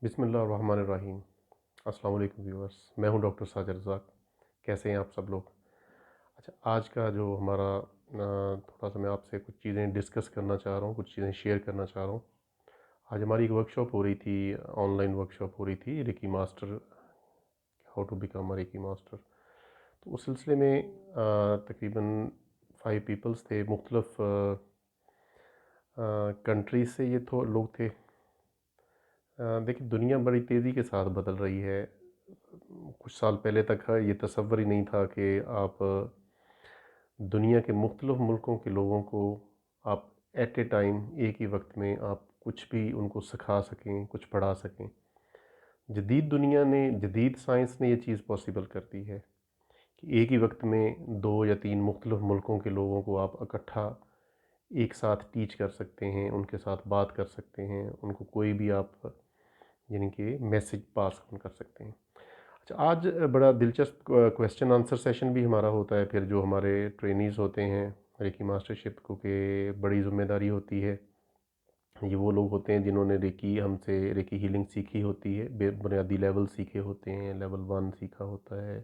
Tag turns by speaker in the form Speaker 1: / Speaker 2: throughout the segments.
Speaker 1: बिस्मिल्लाहिर्रहमानिर्रहीम। अस्सलाम वालेकुम व्यूअर्स, मैं हूं डॉक्टर साजिद रज़ाक। कैसे हैं आप सब लोग? अच्छा, आज का जो हमारा थोड़ा सा मैं आपसे कुछ चीज़ें डिस्कस करना चाह रहा हूं, कुछ चीज़ें शेयर करना चाह रहा हूं। आज हमारी एक वर्कशॉप हो रही थी, ऑनलाइन वर्कशॉप हो रही थी, reiki master, how to become a reiki master. तो उस सिलसिले में तकरीबन 5 पीपल्स थे, मुख्तलिफ कंट्रीज से ये तो लोग थे। देखिए, दुनिया बड़ी तेज़ी के साथ बदल रही है। कुछ साल पहले तक ये तसव्वुर ही नहीं था कि आप दुनिया के मुख्तलिफ मुल्कों के लोगों को आप एट ए टाइम, एक ही वक्त में आप कुछ भी उनको सिखा सकें, कुछ पढ़ा सकें। जदीद दुनिया ने, जदीद साइंस ने ये चीज़ पॉसिबल कर दी है कि एक ही वक्त में 2 या 3 मुख्तलिफ मुल्कों के लोगों को आप इकट्ठा एक साथ टीच कर सकते हैं, उनके साथ बात कर सकते हैं, उनको कोई भी आप यानी कि मैसेज पास ऑन कर सकते हैं। अच्छा, आज बड़ा दिलचस्प क्वेश्चन आंसर सेशन भी हमारा होता है। फिर जो हमारे ट्रेनीज़ होते हैं रेकी मास्टरशिप को, के बड़ी ज़िम्मेदारी होती है। ये वो लोग होते हैं जिन्होंने रेकी हमसे रेकी हीलिंग सीखी होती है, बुनियादी लेवल सीखे होते हैं, लेवल 1 सीखा होता है,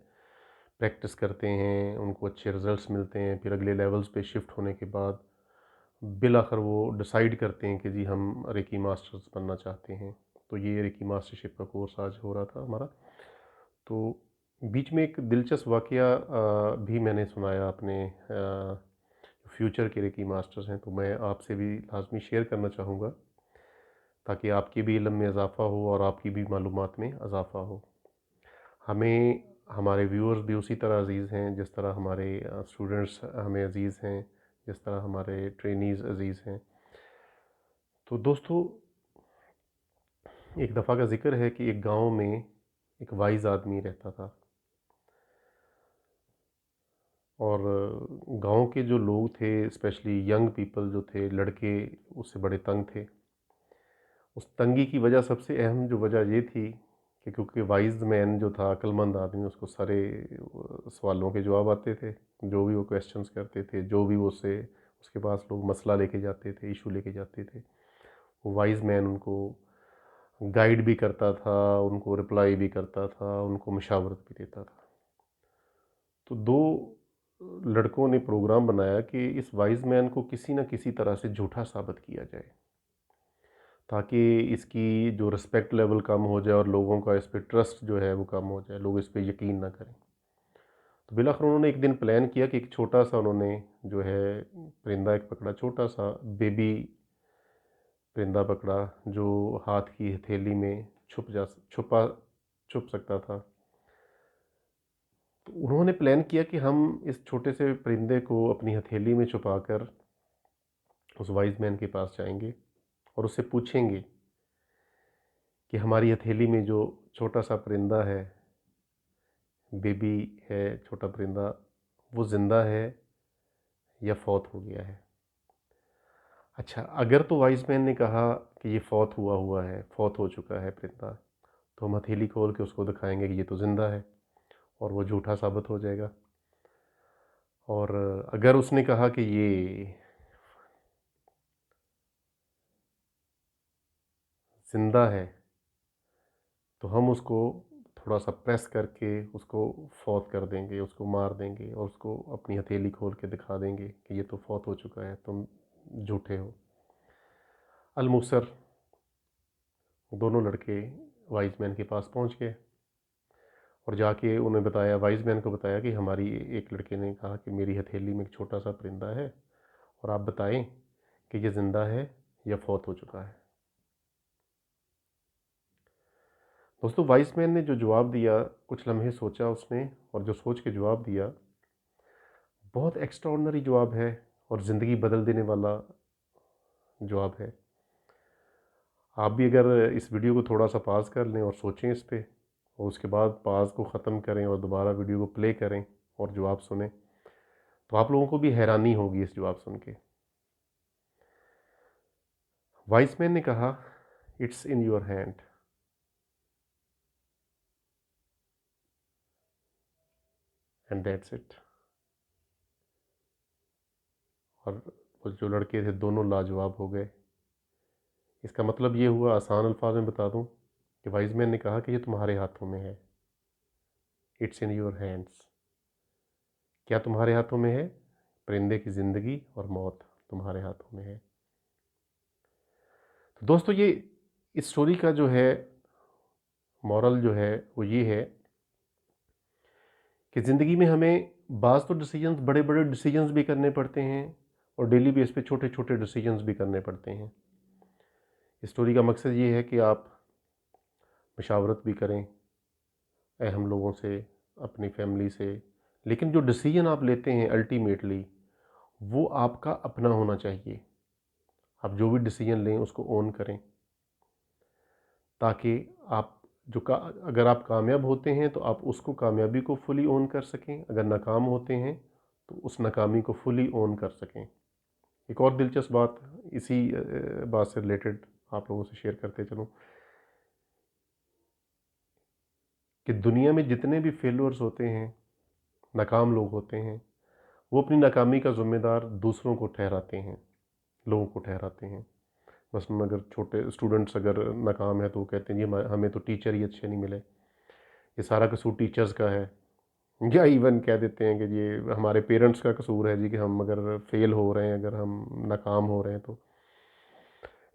Speaker 1: प्रैक्टिस करते हैं, उनको अच्छे रिजल्ट्स मिलते हैं। फिर अगले लेवल्स पे शिफ्ट होने के बाद बिल आखिर वो डिसाइड करते हैं कि जी हम रेकी मास्टर्स बनना चाहते हैं। तो ये रेकी मास्टरशिप का कोर्स आज हो रहा था हमारा। तो बीच में एक दिलचस्प वाक़या भी मैंने सुनाया अपने फ्यूचर के रेकी मास्टर्स हैं, तो मैं आपसे भी लाज़मी शेयर करना चाहूँगा, ताकि आपके भी इल्म में इज़ाफ़ा हो और आपकी भी मालूमात में इज़ाफ़ा हो। हमें हमारे व्यूअर्स भी उसी तरह अज़ीज़ हैं जिस तरह हमारे स्टूडेंट्स हमें अज़ीज़ हैं, जिस तरह हमारे ट्रेनीज़ अज़ीज़ हैं। तो दोस्तों, एक दफ़ा का ज़िक्र है कि एक गाँव में एक वाइज़ आदमी रहता था। और गाँव के जो लोग थे, स्पेशली यंग पीपल जो थे, लड़के, उससे बड़े तंग थे। उस तंगी की वजह, सबसे अहम जो वजह ये थी कि क्योंकि वाइज़ मैन जो था, अक्लमंद आदमी, उसको सारे सवालों के जवाब आते थे। जो भी वो क्वेश्चंस करते थे, जो भी वो उससे उसके पास लोग मसला लेके जाते थे, इशू लेके जाते थे, वो वाइज़ मैन उनको गाइड भी करता था, उनको रिप्लाई भी करता था, उनको मशावरत भी देता था। तो 2 लड़कों ने प्रोग्राम बनाया कि इस वाइज़ मैन को किसी न किसी तरह से झूठा साबित किया जाए, ताकि इसकी जो रिस्पेक्ट लेवल कम हो जाए और लोगों का इस पे ट्रस्ट जो है वो कम हो जाए, लोग इस पे यकीन ना करें। तो बिलाखिर उन्होंने एक दिन प्लान किया कि एक छोटा-सा उन्होंने जो है परिंदा एक पकड़ा, छोटा-सा बेबी परिंदा पकड़ा, जो हाथ की हथेली में छुप सकता था। तो उन्होंने प्लान किया कि हम इस छोटे से परिंदे को अपनी हथेली में छुपाकर उस वाइज़ मैन के पास जाएँगे और उससे पूछेंगे कि हमारी हथेली में जो छोटा-सा परिंदा है, बेबी है, छोटा परिंदा, वो ज़िंदा है या फ़ौत हो गया है। अच्छा, अगर तो वाइज़ मैन ने कहा कि ये फ़ौत हुआ हुआ है, फ़ौत हो चुका है परिंदा, तो हम हथेली खोल के उसको दिखाएँगे कि ये तो ज़िंदा है, और वो झूठा साबित हो जाएगा। और अगर उसने कहा कि ये ज़िंदा है, तो हम उसको थोड़ा-सा प्रेस करके उसको फ़ौत कर देंगे, उसको मार देंगे और उसको अपनी हथेली खोल के दिखा देंगे कि ये तो फ़ौत हो चुका है, तुम झूठे हो। अलमुसर दोनों लड़के वाइज़ मैन के पास पहुँच गए और जाके उन्हें बताया, वाइज़ मैन को बताया कि हमारी, एक लड़के ने कहा कि मेरी हथेली में एक छोटा-सा परिंदा है और आप बताएँ कि ये ज़िंदा है या फ़ौत हो चुका है। दोस्तों, वाइज़ मैन ने जो जवाब दिया, कुछ लम्हे सोचा उसने, और जो सोच के जवाब दिया, बहुत एक्स्ट्राऑर्डिनरी जवाब है और ज़िंदगी बदल देने वाला जवाब है। आप भी अगर इस वीडियो को थोड़ा-सा पॉज़ कर लें और सोचें इस पे, और उसके बाद पॉज़ को ख़त्म करें और दोबारा वीडियो को प्ले करें और जवाब सुनें, तो आप लोगों को भी हैरानी होगी इस जवाब सुन के। वाइज़ मैन ने कहा, it's in your hand and that's it. और वो जो लड़के थे दोनों लाजवाब हो गए। इसका मतलब ये हुआ, आसान अल्फाज में बता दूं, कि वाइज मैन ने कहा कि ये तुम्हारे हाथों में है, इट्स इन योर हैंड्स। क्या तुम्हारे हाथों में है? परिंदे की ज़िंदगी और मौत तुम्हारे हाथों में है। तो दोस्तों, ये इस स्टोरी का जो है मॉरल जो है वो ये है कि ज़िंदगी में हमें बाज़ तो डिसीजंस, बड़े बड़े डिसीजंस भी करने पड़ते हैं और डेली बेस पे छोटे छोटे डिसीजंस भी करने पड़ते हैं। इस स्टोरी का मकसद ये है कि आप मशावरत भी करें अहम लोगों से, अपनी फैमिली से, लेकिन जो डिसीजन आप लेते हैं अल्टीमेटली वो आपका अपना होना चाहिए। आप जो भी डिसीजन लें उसको ओन करें, ताकि आप अगर आप कामयाब होते हैं तो आप उसको कामयाबी को फुली ओन कर सकें, अगर नाकाम होते हैं तो उस नाकामी को फुली ओन कर सकें। एक और दिलचस्प बात इसी बात से रिलेटेड आप लोगों से शेयर करते चलूँ कि दुनिया में जितने भी फेलियर्स होते हैं, नाकाम लोग होते हैं, वो अपनी नाकामी का ज़िम्मेदार दूसरों को ठहराते हैं, लोगों को ठहराते हैं। मसलन अगर छोटे स्टूडेंट्स अगर नाकाम है तो वो कहते हैं जी हमें तो टीचर ही अच्छे नहीं मिले, ये सारा कसूर टीचर्स का है। या इवन कह देते हैं कि ये हमारे पेरेंट्स का कसूर है जी कि हम अगर फेल हो रहे हैं, अगर हम नाकाम हो रहे हैं तो,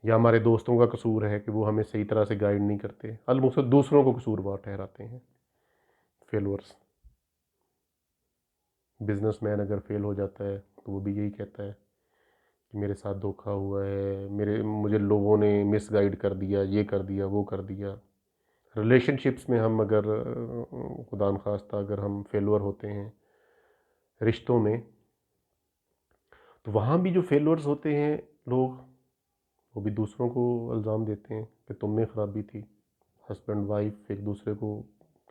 Speaker 1: या हमारे दोस्तों का कसूर है कि वो हमें सही तरह से गाइड नहीं करते। अलमुक्त दूसरों को कसूरवार ठहराते हैं फेलवर्स। बिजनेसमैन अगर फेल हो जाता है तो वो भी यही कहता है कि मेरे साथ धोखा हुआ है, मुझे लोगों ने मिसगाइड कर दिया, ये कर दिया, वो कर दिया। रिलेशनशिप्स में हम अगर खुदा न खास्ता अगर हम फेलवर होते हैं रिश्तों में, तो वहाँ भी जो फेलवर्स होते हैं लोग, वो भी दूसरों को इल्ज़ाम देते हैं कि तुम में ख़राबी थी। हस्बैंड वाइफ एक दूसरे को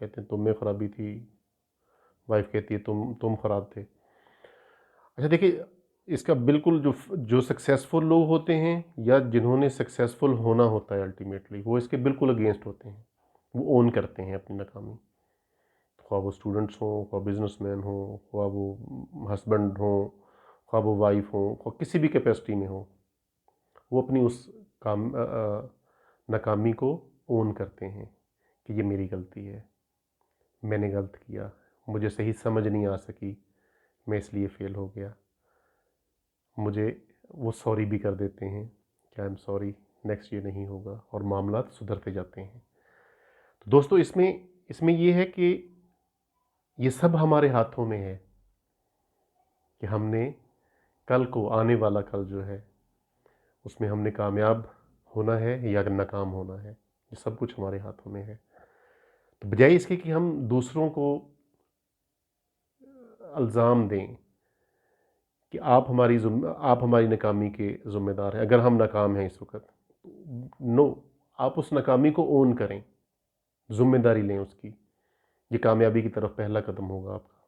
Speaker 1: कहते हैं तुम में ख़राबी थी, वाइफ कहती है तुम ख़राब थे। अच्छा देखिए, इसका बिल्कुल जो सक्सेसफुल लोग होते हैं या जिन्होंने सक्सेसफुल होना होता है अल्टीमेटली, वो इसके बिल्कुल अगेंस्ट होते हैं। वो ओन करते हैं अपनी नाकामी, ख्वाह वो स्टूडेंट्स हों, ख्वाह बिजनेसमैन हों, ख्वाह वो हस्बैंड हों, ख्वाह वो वाइफ हों, ख्वाह किसी भी कैपेसिटी में हो, वो अपनी उस नाकामी को ओन करते हैं कि ये मेरी गलती है, मैंने गलत किया, मुझे सही समझ नहीं आ सकी, मैं इसलिए फ़ेल हो गया। मुझे वो सॉरी भी कर देते हैं कि आई एम सॉरी, नेक्स्ट ये नहीं होगा, और मामला सुधरते जाते हैं। तो दोस्तों, इसमें इसमें ये है कि ये सब हमारे हाथों में है कि हमने कल को, आने वाला कल जो है उसमें हमने कामयाब होना है या नाकाम होना है। ये सब कुछ हमारे हाथों में है। तो बजाय इसके कि हम दूसरों को इल्ज़ाम दें कि आप हमारी नाकामी के ज़िम्मेदार हैं, अगर हम नाकाम हैं इस वक्त, नो, आप उस नाकामी को ओन करें, ज़िम्मेदारी लें उसकी। ये कामयाबी की तरफ पहला कदम होगा आपका।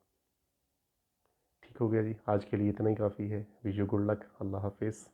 Speaker 1: ठीक हो गया जी, आज के लिए इतना ही काफ़ी है। Wish you good luck. अल्लाह हाफिज़।